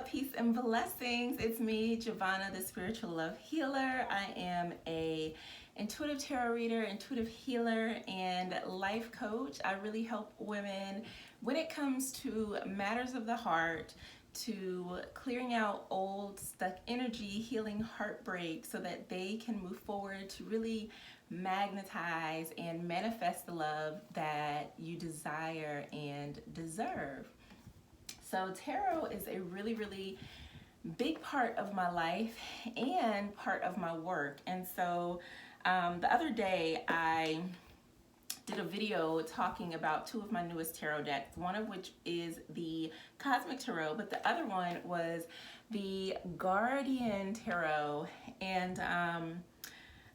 up? Peace and blessings. It's me, Jovhannah, the spiritual love healer. I am a intuitive tarot reader, intuitive healer, and life coach. I really help women when it comes to matters of the heart, to clearing out old stuck energy, healing heartbreak so that they can move forward to really magnetize and manifest the love that you desire and deserve. So tarot is a really big part of my life and part of my work. And so the other day I did a video talking about two of my newest tarot decks, one of which is the Cosmic Tarot, but the other one was the Guardian Tarot. And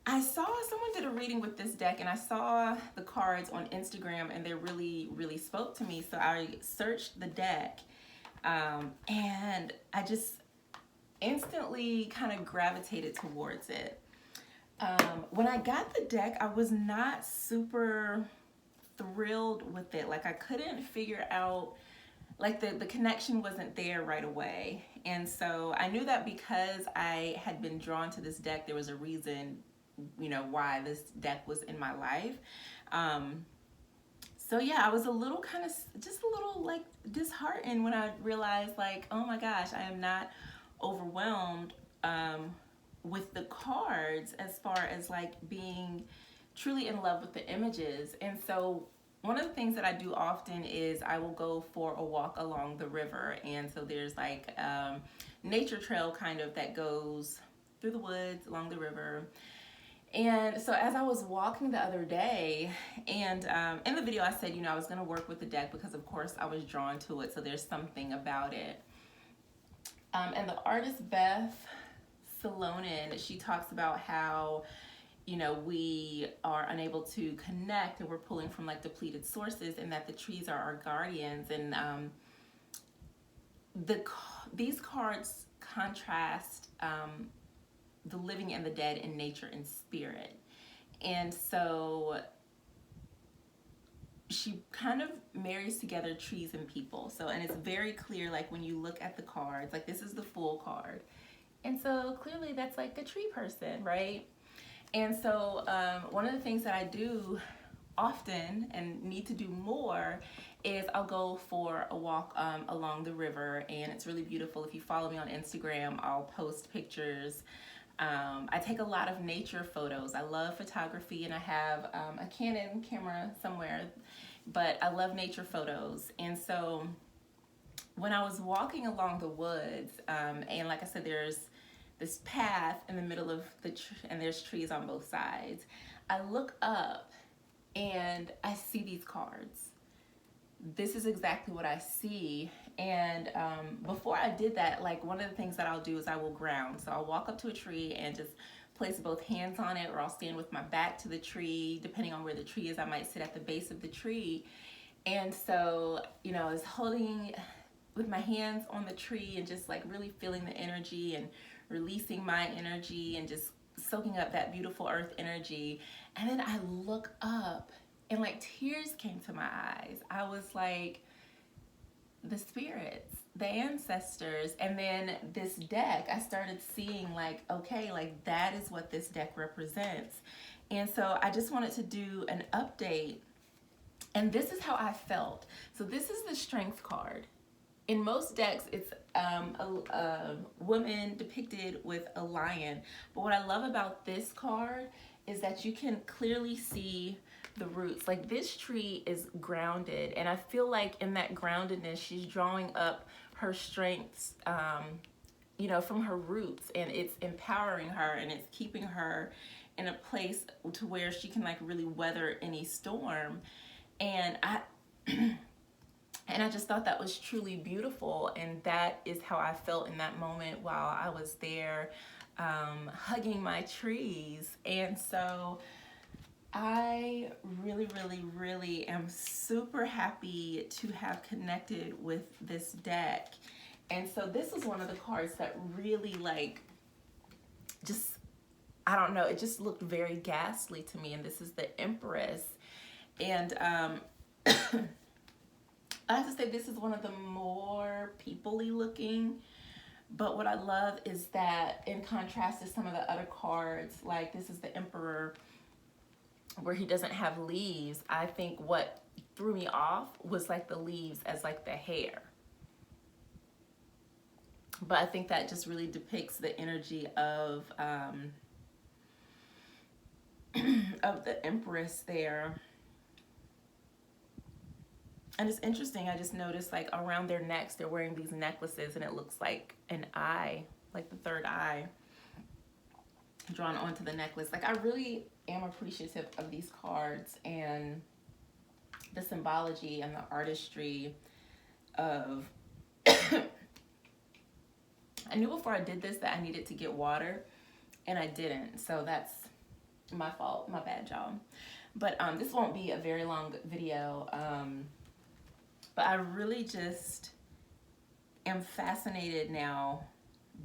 I saw someone did a reading with this deck, and I saw the cards on Instagram, and they really spoke to me. So I searched the deck, and I just instantly kind of gravitated towards it. When I got the deck, I was not super thrilled with it. Like, I couldn't figure out, like, the connection wasn't there right away. And so I knew that because I had been drawn to this deck, there was a reason, you know, why this deck was in my life. So yeah, I was a little kind of, just a little like disheartened when I realized, like, oh my gosh, I am not overwhelmed with the cards as far as like being truly in love with the images. And so one of the things that I do often is I will go for a walk along the river. And so there's like nature trail kind of that goes through the woods along the river. And so as I was walking the other day, and in the video I said, you know, I was going to work with the deck because of course I was drawn to it. So there's something about it. And the artist Beth Salonen, she talks about how, you know, we are unable to connect and we're pulling from like depleted sources, and that the trees are our guardians. And these cards contrast the living and the dead in nature and spirit. And so she kind of marries together trees and people. So, and it's very clear, like when you look at the cards, like this is the Fool card. And so clearly that's like a tree person, right? And so one of the things that I do often and need to do more is I'll go for a walk along the river, and it's really beautiful. If you follow me on Instagram, I'll post pictures. I take a lot of nature photos. I love photography, and I have a Canon camera somewhere, but I love nature photos. And so when I was walking along the woods, and like I said, there's this path in the middle of and there's trees on both sides, I look up and I see these cards. This is exactly what I see. And before I did that, like one of the things that I'll do is I will ground. So I'll walk up to a tree and just place both hands on it, or I'll stand with my back to the tree. Depending on where the tree is, I might sit at the base of the tree. And so, you know, I was holding with my hands on the tree and just like really feeling the energy and releasing my energy and just soaking up that beautiful earth energy. And then I look up and like tears came to my eyes. I was like, the spirits, the ancestors. And then this deck, I started seeing like, okay, like that is what this deck represents. And so I just wanted to do an update, and this is how I felt. So this is the Strength card. In most decks, it's a woman depicted with a lion. But what I love about this card is that you can clearly see the roots. Like this tree is grounded, and I feel like in that groundedness, she's drawing up her strengths, you know, from her roots, and it's empowering her, and it's keeping her in a place to where she can like really weather any storm. And I just thought that was truly beautiful, and that is how I felt in that moment while I was there hugging my trees. And so I really am super happy to have connected with this deck. And so this is one of the cards that really like just, I don't know, it just looked very ghastly to me. And this is the Empress. And I have to say, this is one of the more people-y looking But what I love is that in contrast to some of the other cards, like this is the Emperor, where he doesn't have leaves. I think what threw me off was like the leaves as like the hair. But I think that just really depicts the energy of the Empress there. And it's interesting, I just noticed like around their necks, they're wearing these necklaces and it looks like an eye, like the third eye drawn onto the necklace. Like I really am appreciative of these cards and the symbology and the artistry of I knew before I did this that I needed to get water and I didn't. So that's my fault, my bad, y'all. But this won't be a very long video. But I really just am fascinated now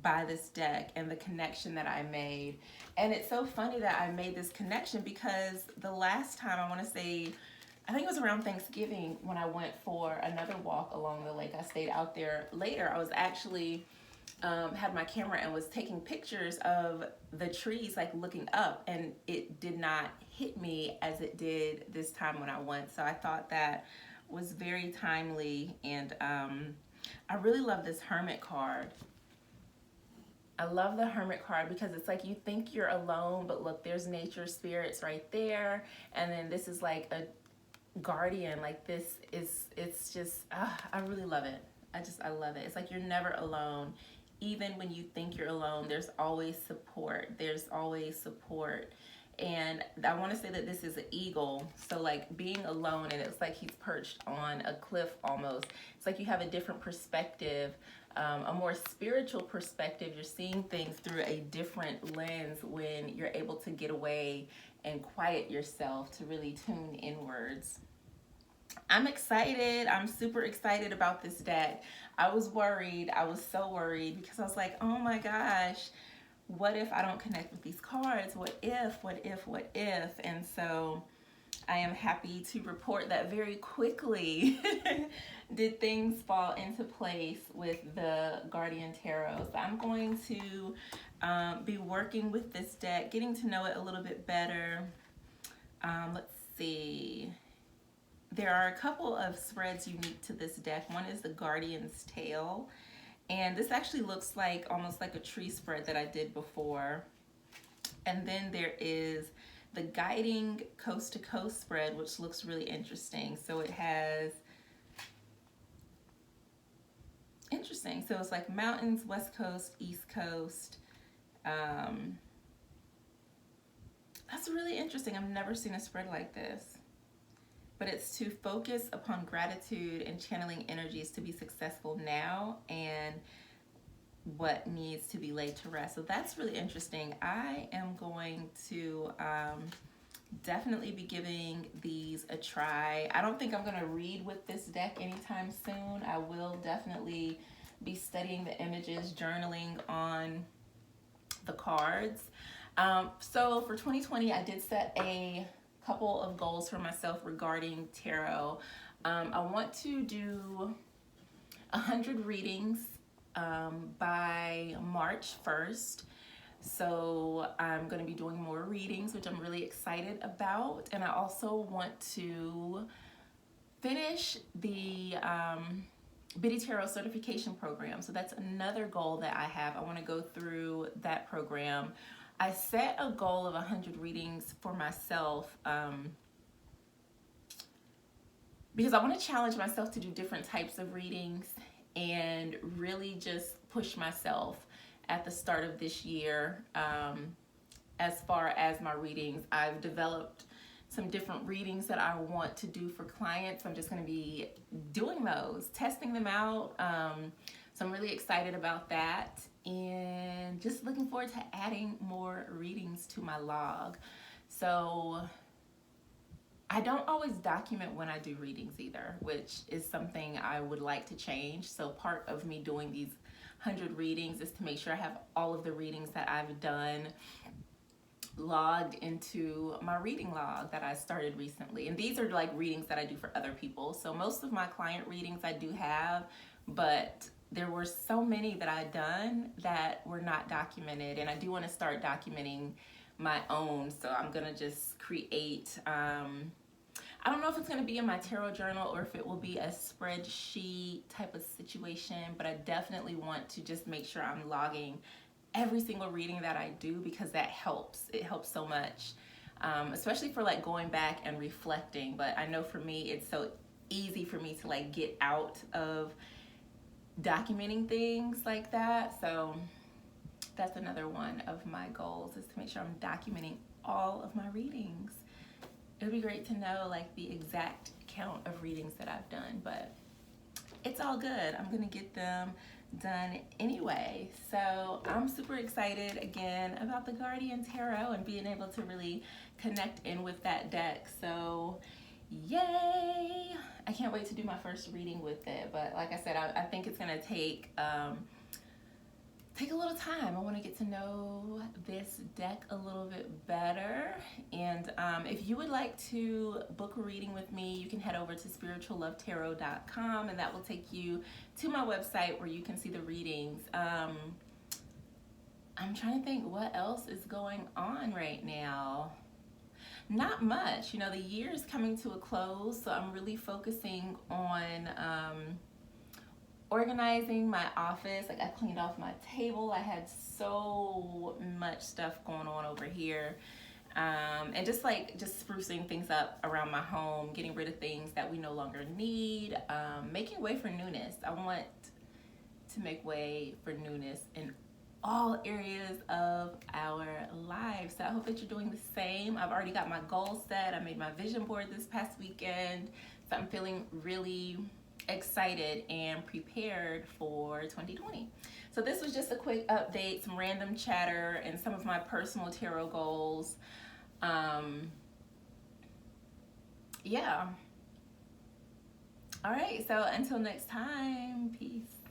by this deck and the connection that I made. And it's so funny that I made this connection because the last time, I want to say, I think it was around Thanksgiving when I went for another walk along the lake. I stayed out there later. I was actually had my camera and was taking pictures of the trees, like looking up, and it did not hit me as it did this time when I went. So I thought that was very timely, and I really love this Hermit card. I love the Hermit card because it's like you think you're alone, but look, there's nature spirits right there, and then this is like a guardian. Like this is, it's just, I really love it. I love it. It's like you're never alone. Even when you think you're alone, there's always support. There's always support. And I want to say that this is an eagle. So like being alone, and it's like he's perched on a cliff almost. It's like you have a different perspective, a more spiritual perspective. You're seeing things through a different lens when you're able to get away and quiet yourself to really tune inwards. I'm excited. I'm super excited about this deck. I was worried. I was so worried because I was like, oh my gosh, what if I don't connect with these cards? What if, what if, what if? And so I am happy to report that very quickly did things fall into place with the Guardian Tarot. So I'm going to be working with this deck, getting to know it a little bit better. Let's see. There are a couple of spreads unique to this deck. One is the Guardian's Tail. And this actually looks like almost like a tree spread that I did before. And then there is the Guiding Coast to Coast spread, which looks really interesting. So it has, interesting. So it's like mountains, West Coast, East Coast. That's really interesting. I've never seen a spread like this. But it's to focus upon gratitude and channeling energies to be successful now and what needs to be laid to rest. So that's really interesting. I am going to definitely be giving these a try. I don't think I'm going to read with this deck anytime soon. I will definitely be studying the images, journaling on the cards. So for 2020, I did set a couple of goals for myself regarding tarot. I want to do 100 readings by March 1st. So I'm going to be doing more readings, which I'm really excited about. And I also want to finish the Biddy Tarot certification program. So that's another goal that I have. I want to go through that program. I set a goal of 100 readings for myself because I want to challenge myself to do different types of readings and really just push myself at the start of this year. As far as my readings, I've developed some different readings that I want to do for clients. I'm just going to be doing those, testing them out. So I'm really excited about that and just looking forward to adding more readings to my log. So I don't always document when I do readings either, which is something I would like to change. So part of me doing these 100 readings is to make sure I have all of the readings that I've done logged into my reading log that I started recently. And these are like readings that I do for other people. So most of my client readings I do have, but there were so many that I'd done that were not documented, and I do want to start documenting my own. So I'm gonna just create, I don't know if it's gonna be in my tarot journal or if it will be a spreadsheet type of situation, but I definitely want to just make sure I'm logging every single reading that I do, because that helps. It helps so much, especially for like going back and reflecting. But I know for me, it's so easy for me to like get out of documenting things like that. So that's another one of my goals, is to make sure I'm documenting all of my readings. It would be great to know like the exact count of readings that I've done, but it's all good. I'm gonna get them done anyway. So I'm super excited again about the Guardian Tarot and being able to really connect in with that deck. So yay! I can't wait to do my first reading with it. But like I said, I think it's gonna take a little time. I want to get to know this deck a little bit better. And if you would like to book a reading with me, you can head over to spirituallovehealer.com, and that will take you to my website where you can see the readings. I'm trying to think what else is going on right now. Not much. You know, the year is coming to a close, so I'm really focusing on organizing my office. Like, I cleaned off my table. I had so much stuff going on over here. And just sprucing things up around my home, getting rid of things that we no longer need, making way for newness. I want to make way for newness in all areas of our lives. So I hope that you're doing the same. I've already got my goals set. I made my vision board this past weekend. So I'm feeling really excited and prepared for 2020. So this was just a quick update, some random chatter, and some of my personal tarot goals. Yeah. All right, so until next time, peace.